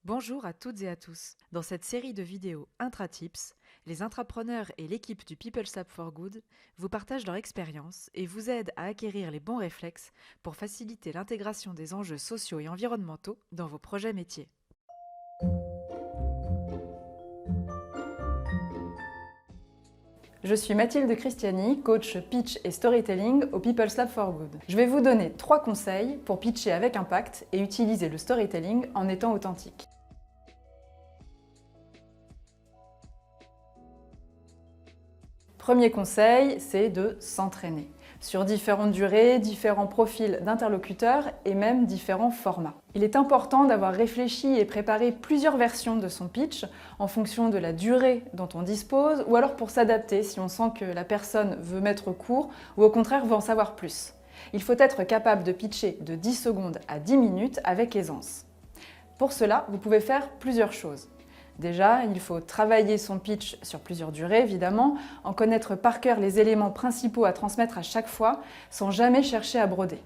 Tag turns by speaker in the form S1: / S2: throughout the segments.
S1: Bonjour à toutes et à tous. Dans cette série de vidéos Intratips, les intrapreneurs et l'équipe du People's Lab for Good vous partagent leur expérience et vous aident à acquérir les bons réflexes pour faciliter l'intégration des enjeux sociaux et environnementaux dans vos projets métiers.
S2: Je suis Mathilde Christiani, coach pitch et storytelling au People's Lab for Good. Je vais vous donner 3 conseils pour pitcher avec impact et utiliser le storytelling en étant authentique. Premier conseil, c'est de s'entraîner sur différentes durées, différents profils d'interlocuteurs et même différents formats. Il est important d'avoir réfléchi et préparé plusieurs versions de son pitch en fonction de la durée dont on dispose ou alors pour s'adapter si on sent que la personne veut mettre court ou au contraire veut en savoir plus. Il faut être capable de pitcher de 10 secondes à 10 minutes avec aisance. Pour cela, vous pouvez faire plusieurs choses. Déjà, il faut travailler son pitch sur plusieurs durées, évidemment, en connaître par cœur les éléments principaux à transmettre à chaque fois, sans jamais chercher à broder.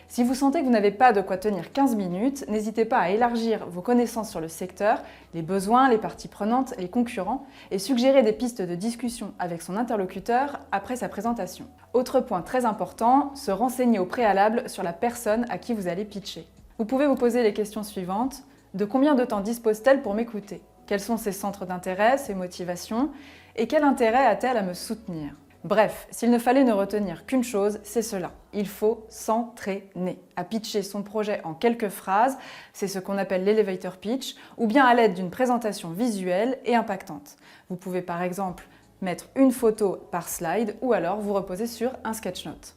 S2: Si vous sentez que vous n'avez pas de quoi tenir 15 minutes, n'hésitez pas à élargir vos connaissances sur le secteur, les besoins, les parties prenantes, les concurrents, et suggérer des pistes de discussion avec son interlocuteur après sa présentation. Autre point très important, se renseigner au préalable sur la personne à qui vous allez pitcher. Vous pouvez vous poser les questions suivantes. De combien de temps dispose-t-elle pour m'écouter ? Quels sont ses centres d'intérêt, ses motivations? Et quel intérêt a-t-elle à me soutenir? Bref, s'il ne fallait ne retenir qu'une chose, c'est cela. Il faut s'entraîner à pitcher son projet en quelques phrases, c'est ce qu'on appelle l'elevator pitch, ou bien à l'aide d'une présentation visuelle et impactante. Vous pouvez par exemple mettre une photo par slide ou alors vous reposer sur un sketch note.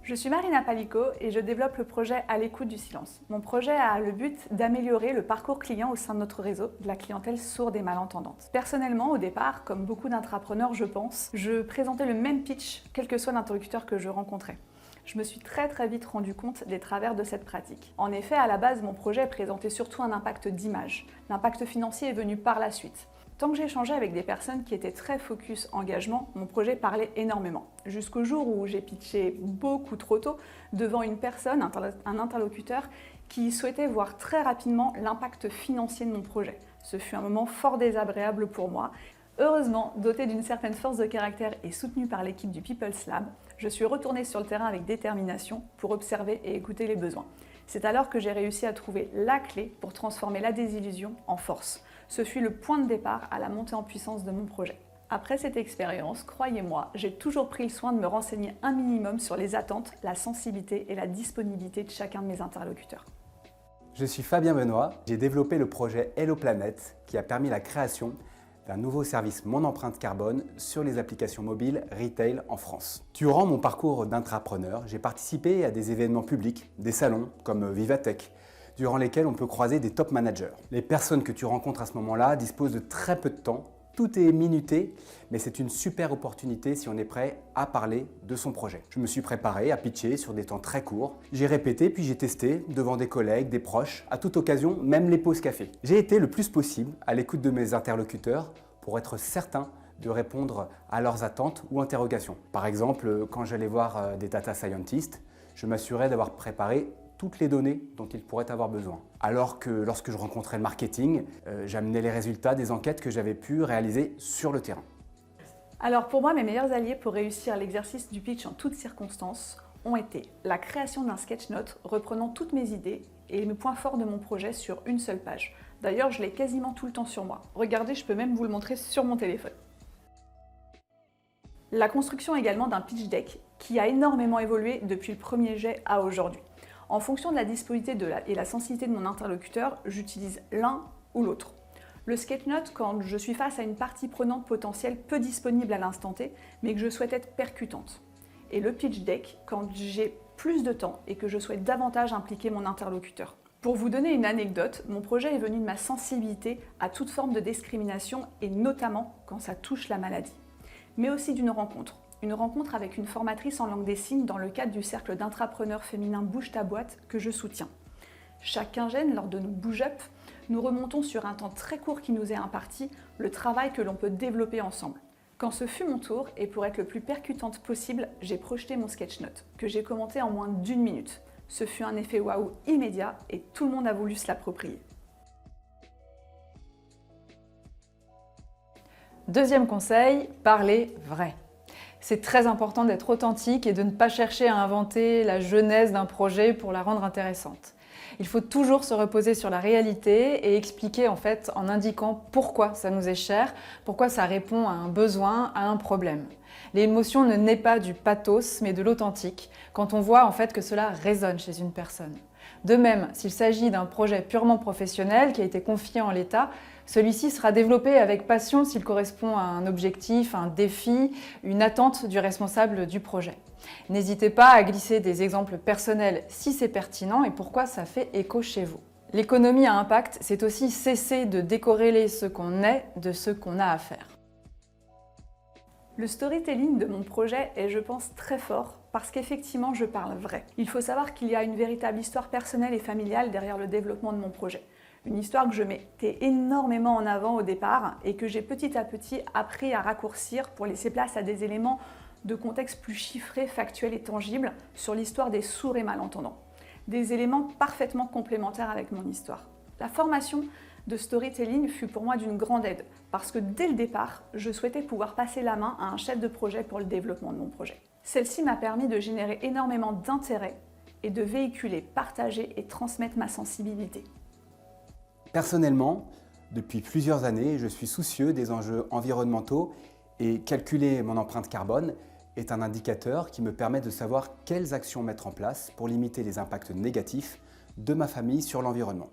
S3: Je suis Marina Palico et je développe le projet À l'écoute du silence. Mon projet a le but d'améliorer le parcours client au sein de notre réseau de la clientèle sourde et malentendante. Personnellement, au départ, comme beaucoup d'intrapreneurs, je pense, je présentais le même pitch, quel que soit l'interlocuteur que je rencontrais. Je me suis très vite rendu compte des travers de cette pratique. En effet, à la base, mon projet présentait surtout un impact d'image. L'impact financier est venu par la suite. Tant que j'ai échangé avec des personnes qui étaient très focus engagement, mon projet parlait énormément. Jusqu'au jour où j'ai pitché beaucoup trop tôt devant une personne, un interlocuteur, qui souhaitait voir très rapidement l'impact financier de mon projet. Ce fut un moment fort désagréable pour moi. Heureusement, dotée d'une certaine force de caractère et soutenue par l'équipe du People's Lab, je suis retournée sur le terrain avec détermination pour observer et écouter les besoins. C'est alors que j'ai réussi à trouver la clé pour transformer la désillusion en force. Ce fut le point de départ à la montée en puissance de mon projet. Après cette expérience, croyez-moi, j'ai toujours pris le soin de me renseigner un minimum sur les attentes, la sensibilité et la disponibilité de chacun de mes interlocuteurs.
S4: Je suis Fabien Benoît, j'ai développé le projet Hello Planet qui a permis la création d'un nouveau service Mon Empreinte Carbone sur les applications mobiles retail en France. Durant mon parcours d'intrapreneur, j'ai participé à des événements publics, des salons comme Vivatech, durant lesquels on peut croiser des top managers. Les personnes que tu rencontres à ce moment-là disposent de très peu de temps, tout est minuté, mais c'est une super opportunité si on est prêt à parler de son projet. Je me suis préparé à pitcher sur des temps très courts. J'ai répété puis j'ai testé devant des collègues, des proches, à toute occasion, même les pauses café. J'ai été le plus possible à l'écoute de mes interlocuteurs pour être certain de répondre à leurs attentes ou interrogations. Par exemple, quand j'allais voir des data scientists, je m'assurais d'avoir préparé toutes les données dont ils pourraient avoir besoin. Alors que lorsque je rencontrais le marketing, j'amenais les résultats des enquêtes que j'avais pu réaliser sur le terrain.
S3: Alors pour moi, mes meilleurs alliés pour réussir l'exercice du pitch en toutes circonstances ont été la création d'un sketch note reprenant toutes mes idées et mes points forts de mon projet sur une seule page. D'ailleurs, je l'ai quasiment tout le temps sur moi. Regardez, je peux même vous le montrer sur mon téléphone. La construction également d'un pitch deck qui a énormément évolué depuis le premier jet à aujourd'hui. En fonction de la disponibilité et la sensibilité de mon interlocuteur, j'utilise l'un ou l'autre. Le sketch note quand je suis face à une partie prenante potentielle peu disponible à l'instant T, mais que je souhaite être percutante. Et le pitch deck quand j'ai plus de temps et que je souhaite davantage impliquer mon interlocuteur. Pour vous donner une anecdote, mon projet est venu de ma sensibilité à toute forme de discrimination et notamment quand ça touche la maladie. Mais aussi d'une rencontre. Une rencontre avec une formatrice en langue des signes dans le cadre du cercle d'intrapreneurs féminins Bouge ta boîte que je soutiens. Chaque quinzaine, lors de nos bouge-up, nous remontons sur un temps très court qui nous est imparti le travail que l'on peut développer ensemble. Quand ce fut mon tour, et pour être le plus percutante possible, j'ai projeté mon sketch note, que j'ai commenté en moins d'1 minute. Ce fut un effet waouh immédiat et tout le monde a voulu se l'approprier.
S2: Deuxième conseil, parlez vrai. C'est très important d'être authentique et de ne pas chercher à inventer la genèse d'un projet pour la rendre intéressante. Il faut toujours se reposer sur la réalité et expliquer en indiquant pourquoi ça nous est cher, pourquoi ça répond à un besoin, à un problème. L'émotion ne naît pas du pathos mais de l'authentique, quand on voit que cela résonne chez une personne. De même, s'il s'agit d'un projet purement professionnel qui a été confié en l'état, celui-ci sera développé avec passion s'il correspond à un objectif, un défi, une attente du responsable du projet. N'hésitez pas à glisser des exemples personnels si c'est pertinent et pourquoi ça fait écho chez vous. L'économie à impact, c'est aussi cesser de décorréler ce qu'on est de ce qu'on a à faire.
S3: Le storytelling de mon projet est, je pense, très fort parce qu'effectivement, je parle vrai. Il faut savoir qu'il y a une véritable histoire personnelle et familiale derrière le développement de mon projet. Une histoire que je mettais énormément en avant au départ et que j'ai petit à petit appris à raccourcir pour laisser place à des éléments de contexte plus chiffrés, factuels et tangibles sur l'histoire des sourds et malentendants. Des éléments parfaitement complémentaires avec mon histoire. La formation de storytelling fut pour moi d'une grande aide parce que dès le départ, je souhaitais pouvoir passer la main à un chef de projet pour le développement de mon projet. Celle-ci m'a permis de générer énormément d'intérêt et de véhiculer, partager et transmettre ma sensibilité.
S4: Personnellement, depuis plusieurs années, je suis soucieux des enjeux environnementaux et calculer mon empreinte carbone est un indicateur qui me permet de savoir quelles actions mettre en place pour limiter les impacts négatifs de ma famille sur l'environnement.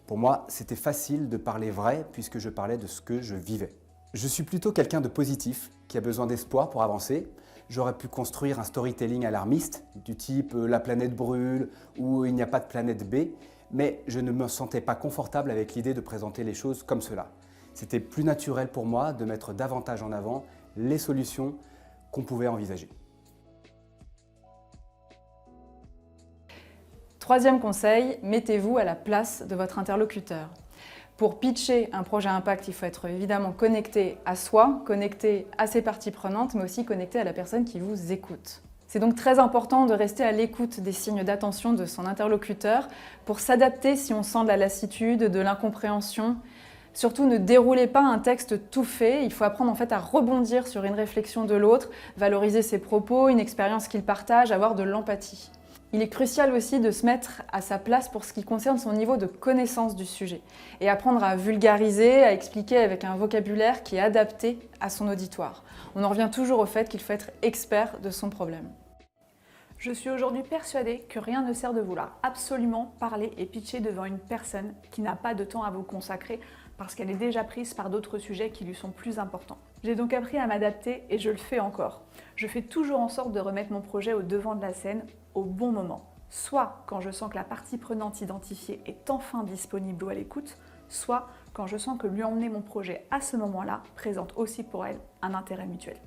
S4: Pour moi, c'était facile de parler vrai puisque je parlais de ce que je vivais. Je suis plutôt quelqu'un de positif qui a besoin d'espoir pour avancer. J'aurais pu construire un storytelling alarmiste du type « la planète brûle » ou « il n'y a pas de planète B », mais je ne me sentais pas confortable avec l'idée de présenter les choses comme cela. C'était plus naturel pour moi de mettre davantage en avant les solutions qu'on pouvait envisager.
S2: Troisième conseil, mettez-vous à la place de votre interlocuteur. Pour pitcher un projet impact, il faut être évidemment connecté à soi, connecté à ses parties prenantes, mais aussi connecté à la personne qui vous écoute. C'est donc très important de rester à l'écoute des signes d'attention de son interlocuteur pour s'adapter si on sent de la lassitude, de l'incompréhension. Surtout, ne déroulez pas un texte tout fait. Il faut apprendre à rebondir sur une réflexion de l'autre, valoriser ses propos, une expérience qu'il partage, avoir de l'empathie. Il est crucial aussi de se mettre à sa place pour ce qui concerne son niveau de connaissance du sujet et apprendre à vulgariser, à expliquer avec un vocabulaire qui est adapté à son auditoire. On en revient toujours au fait qu'il faut être expert de son problème.
S3: Je suis aujourd'hui persuadée que rien ne sert de vouloir absolument parler et pitcher devant une personne qui n'a pas de temps à vous consacrer parce qu'elle est déjà prise par d'autres sujets qui lui sont plus importants. J'ai donc appris à m'adapter et je le fais encore. Je fais toujours en sorte de remettre mon projet au devant de la scène au bon moment, soit quand je sens que la partie prenante identifiée est enfin disponible ou à l'écoute, soit quand je sens que lui emmener mon projet à ce moment-là présente aussi pour elle un intérêt mutuel.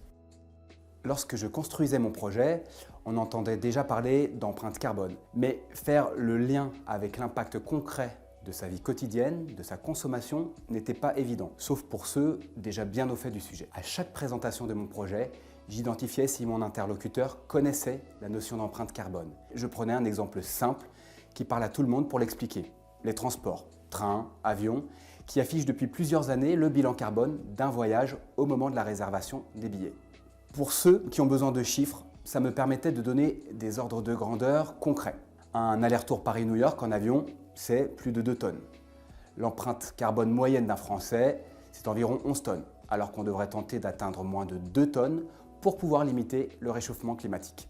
S4: Lorsque je construisais mon projet, on entendait déjà parler d'empreinte carbone, mais faire le lien avec l'impact concret de sa vie quotidienne, de sa consommation, n'était pas évident, sauf pour ceux déjà bien au fait du sujet. À chaque présentation de mon projet, j'identifiais si mon interlocuteur connaissait la notion d'empreinte carbone. Je prenais un exemple simple qui parle à tout le monde pour l'expliquer. Les transports, trains, avions, qui affichent depuis plusieurs années le bilan carbone d'un voyage au moment de la réservation des billets. Pour ceux qui ont besoin de chiffres, ça me permettait de donner des ordres de grandeur concrets. Un aller-retour Paris-New York en avion, c'est plus de 2 tonnes. L'empreinte carbone moyenne d'un Français, c'est environ 11 tonnes, alors qu'on devrait tenter d'atteindre moins de 2 tonnes pour pouvoir limiter le réchauffement climatique.